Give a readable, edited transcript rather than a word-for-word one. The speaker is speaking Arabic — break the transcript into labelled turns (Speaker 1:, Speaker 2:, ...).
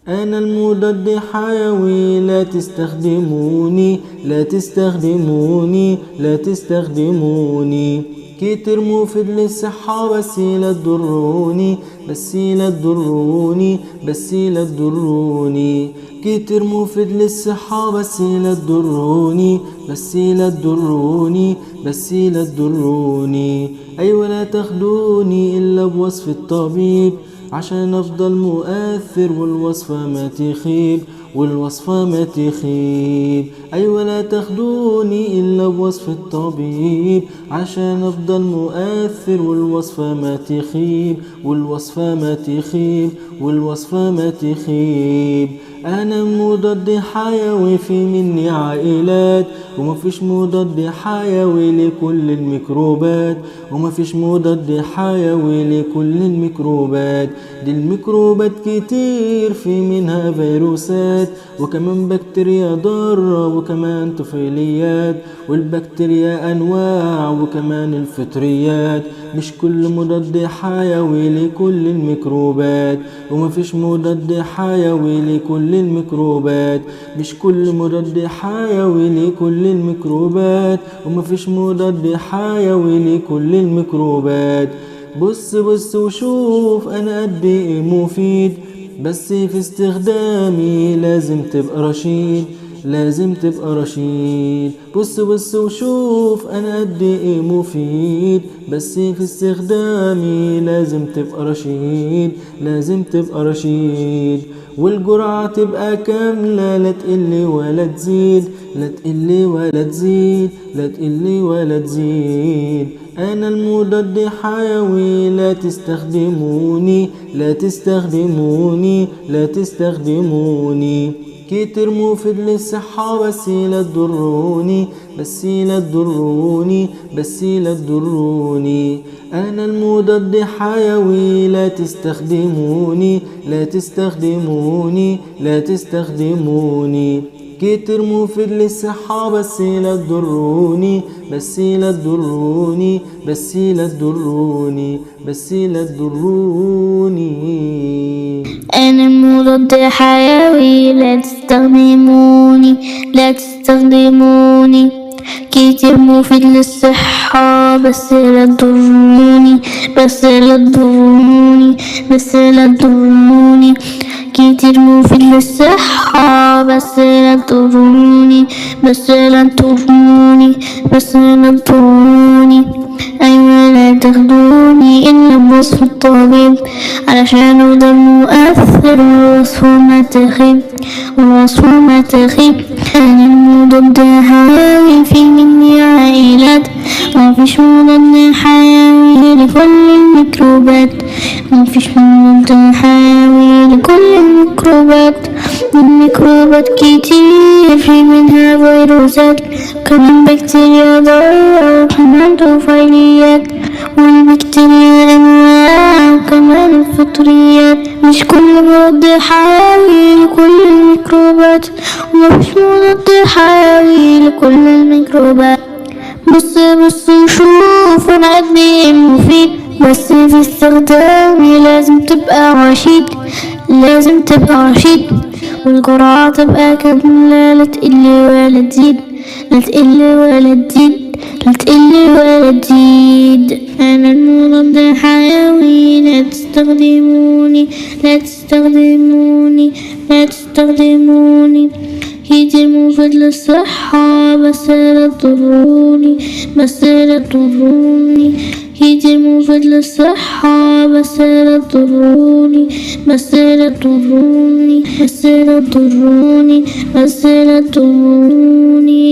Speaker 1: أنا المضاد حيوي، لا تستخدموني لا تستخدموني لا تستخدموني. كتير مفيد للصحة بس لا تضروني بس لا تضروني بس لا تضروني. كتير مفيد للصحة بس لا تضروني بس لا تضروني بس لا تضروني. أيوة لا تاخدوني إلا بوصف الطبيب عشان أفضل مؤثر والوصفة ما تخيب والوصفة ما تخيب. أيوة لا تاخدوني إلا بوصف الطبيب عشان أفضل مؤثر والوصفة ما تخيب والوصفة ما تخيب والوصفة ما تخيب. أنا مضاد حيوي في مني عائلات، ومفيش مضاد حيوي لكل الميكروبات ومفيش مضاد حيوي لكل الميكروبات. دي الميكروبات كتير في منها فيروسات وكمان بكتيريا ضارة وكمان طفيليات، والبكتيريا أنواع وكمان الفطريات. مش كل مضاد حيوي لكل الميكروبات ومفيش مضاد حيوي لكل الميكروبات. مش كل مضاد حيوي لكل الميكروبات ومفيش مضاد حيوي لكل الميكروبات. بص بص وشوف أنا قد إيه مفيد، بس في استخدامي لازم تبقى رشيد لازم تبقى رشيد. بص بص وشوف أنا قد إيه مفيد، بس في استخدامي لازم تبقى رشيد لازم تبقى رشيد. والجرعة تبقى كاملة، لا تقل ولا تزيد لا تقل ولا تزيد لا تقل ولا تزيد. أنا المضاد حيوي، لا تستخدموني لا تستخدموني لا تستخدموني. كتير مفيد للصحة بس لا تضروني بس لا تضروني بس لا تضروني. أنا المضاد حيوي، لا تستخدموني لا تستخدموني لا تستخدموني. كتير مفيد للصحة بس لا تضروني بس لا تضروني بس لا تضروني بس لا تضروني.
Speaker 2: أنا مضاد حيوي، لا تستخدموني لا تستخدموني. كتير مفيد للصحة بس لا تضروني بس لا تضروني بس لا تضروني. كتير مفيد للصحة بس لا تضروني بس لا تضروني بس لا تضروني. أيوة لا تاخدوني إلا بوصف الطبيب علشان أفضل مؤثر والوصفة ما تخيب والوصفة ما تخيب. أنا المضاد حيوي في مني عائلات، ومفيش مضاد حيوي لكل الميكروبات مفيش مضاد حيوي لكل الميكروبات. الميكروبات كتير في منها فيروسات كمان بكتيريا ضارة وكمان طفيليات، والبكتيريا أنواع وكمان الفطريات. مش كل مضاد حيوي لكل الميكروبات ومفيش مضاد حيوي لكل الميكروبات. بص بص وشوف أنا قد إيه مفيد، بس في استخدامي لازم تبقى رشيد لازم تبقى رشيد. والجرعة تبقى كاملة، لا تقل ولا تزيد لا تقل ولا تزيد لا تقل ولا تزيد. أنا المضاد حيوي، لا تستخدموني لا تستخدموني لا تستخدموني. كتير مفيد للصحة بس لا تضروني بس لا تضروني. كتير مفيد للصحة بس لا تضروني بس لا تضروني بس لا تضروني بس لا تضروني.